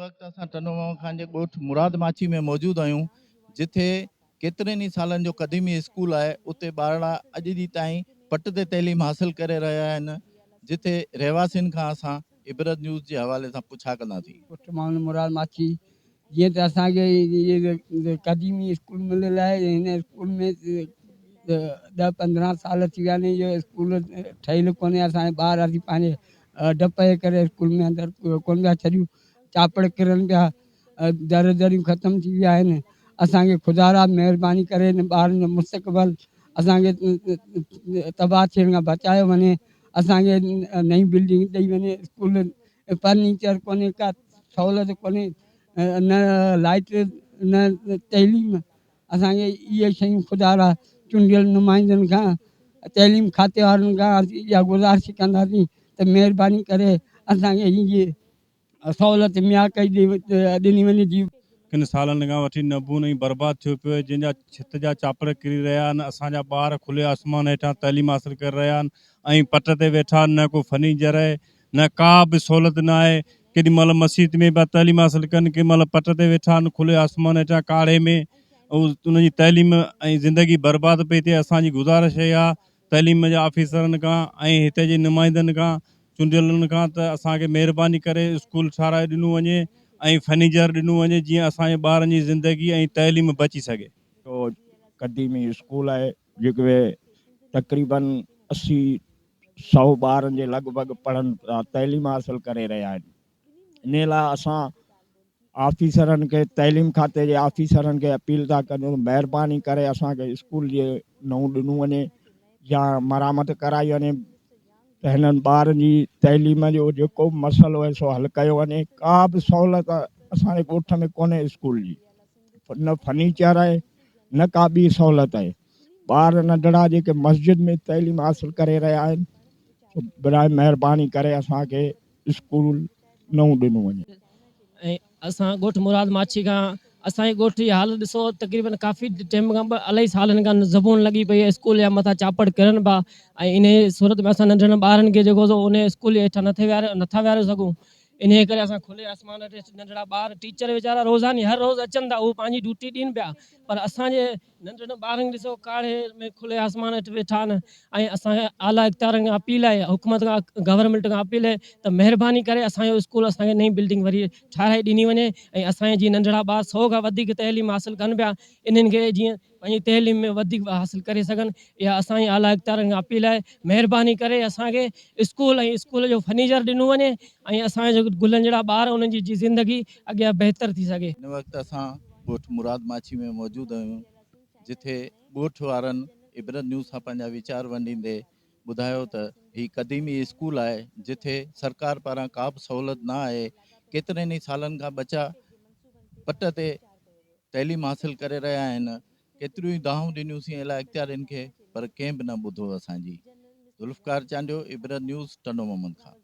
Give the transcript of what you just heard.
वक्त असां टनो मामा खान जे ॻोठ मुराद माची में मौजूद आहियूं, जिथे केतिरनि ई सालनि जो क़दीमी स्कूल आहे। उते ॿारड़ा अॼु ॾींहं ताईं पट ते तइलीम हासिल करे रहिया आहिनि, जिथे रहवासियुनि खां असां इबरत न्यूज़ जे हवाले सां पुछा कंदासीं। माण्हू मुराद माची जीअं त असांखे क़दीमी स्कूल मिलियल आहे। हिन स्कूल में 10-15 साल थी विया आहिनि। इहो स्कूल ठहियलु कोन्हे। असांजे ॿार अची पंहिंजे डप जे करे स्कूल में अंदरि कोन पिया छॾियूं। चापड़ किरनि पिया, दर दरियूं ख़तमु थी विया आहिनि। असांखे ख़ुदा महिरबानी करे हिन ॿारनि जो मुस्तक़बिल असांखे तबाह थियण खां बचायो वञे। असांखे नई बिल्डिंग ॾेई वञे। स्कूल फर्नीचर कोन्हे, का सहूलियत कोन्हे, न लाइट, न तइलीम। असांखे इहे शयूं ख़ुदा चूंडियल नुमाइंदनि खां, तइलीम खाते वारनि खां इहा गुज़ारिश कंदासीं त महिरबानी करे असांखे हीअ सहूलियत मुहैया कई ॾिनी वञे। जी किन सालनि खां वठी नबून ई बर्बाद थियो पियो आहे, जंहिंजा छित जा चापड़ किरी रहिया आहिनि। असांजा ॿार खुले आसमान हेठां तइलीम हासिल करे रहिया आहिनि ऐं पट ते वेठा, न को फर्नीचर आहे, न का बि सहूलियत न आहे। केॾी महिल मस्जिद में पिया तइलीम हासिल कनि, केॾी महिल पट ते वेठा आहिनि खुले आसमान हेठां काड़े में। उनजी तइलीम ऐं ज़िंदगी बर्बाद पई थिए। असांजी गुज़ारिश इहा आहे तइलीम जे ऑफिसरनि खां ऐं हिते जे नुमाइंदनि खां, चूंडियलनि खां, त असांखे महिरबानी करे स्कूल ठाराए ॾिनो वञे ऐं फर्नीचर ॾिनो वञे, जीअं असांजे ॿारनि जी ज़िंदगी ऐं तइलीम बची सघे। तो क़दीमी स्कूल आहे, जेके तक़रीबन 80-100 ॿारनि जे लॻभॻि पढ़नि था, तइलीम हासिल करे रहिया आहिनि। इन लाइ असां ऑफिसरनि खे, तइलीम खाते जे ऑफिसरनि खे अपील था कयूं, महिरबानी करे असांखे स्कूल जे नओं ॾिनो वञे या मरामत कराई वञे, त हिननि ॿारनि जी तइलीम जो जेको बि मसइलो आहे सो हल कयो वञे। का बि सहूलियत असांजे ॻोठ में कोन्हे स्कूल जी, न फर्नीचर आहे, न का ॿी सहूलियत आहे। ॿार नंढड़ा जेके मस्जिद में तइलीम हासिल करे रहिया आहिनि, बराए महिरबानी करे असांखे स्कूल नओं ॾिनो वञे। असां ॻोठ मुराद माची खां, असांजे ॻोठ जी हालत ॾिसो, तक़रीबन काफ़ी टाइम खां इलाही सालनि खां ज़बून लॻी पई आहे। स्कूल जा मथां चापड़ किरनि पिया ऐं इन सूरत में असां नंढड़नि ॿारनि खे जेको उन स्कूल जे हेठां नथा विहारे सघूं। इन करे असां खुले आसमान ते नंढड़ा ॿार, टीचर वीचारा रोज़ानी हर रोज़ अचनि था, उहे पंहिंजी ड्यूटी ॾियनि पिया, पर असांजे नंढड़नि ॿारनि ॾिसो काड़े में खुले आसमान हेठि वेठा आहिनि। ऐं असांखे आला इख़्तियारनि खां अपील आहे, हुकूमत खां, गवर्नमेंट खां अपील आहे त महिरबानी करे असांजो स्कूल, असांखे नई बिल्डिंग वरी ठाराए ॾिनी वञे ऐं असांजे जीअं नंढड़ा ॿार 100 खां वधीक तइलीम हासिल कनि पिया, इन्हनि खे जीअं पंहिंजी तइलीम में वधीक हासिल करे सघनि। इहा असांजी आला इख़्तियारनि खां अपील आहे। महिरबानी करे असांखे स्कूल ऐं स्कूल जो फर्नीचर ॾिनो वञे ऐं असांजे गुलनि जहिड़ा ॿार, उन्हनि जी ज़िंदगी अॻियां बहितर थी सघे। हिन वक़्तु असां ॻोठ मुराद माची में मौजूद आहियूं, जिथे ॻोठ वारनि इबरत न्यूज़ सां पंहिंजा वीचार वंडींदे ॿुधायो त हीउ क़दीमी स्कूल आहे, जिथे सरकार पारां का बि सहूलियत न आहे। केतिरनि ई सालनि खां बचा पट ते तइलीम हासिल करे रहिया आहिनि। केतिरियूं ई दाहूं ॾिनियूंसीं अलाए इख़्तियारनि खे, पर कंहिं बि न ॿुधो असांजी। ज़ुल्फ़कार चांडियो, इबरत न्यूज़, टनो मोहम्मद खान।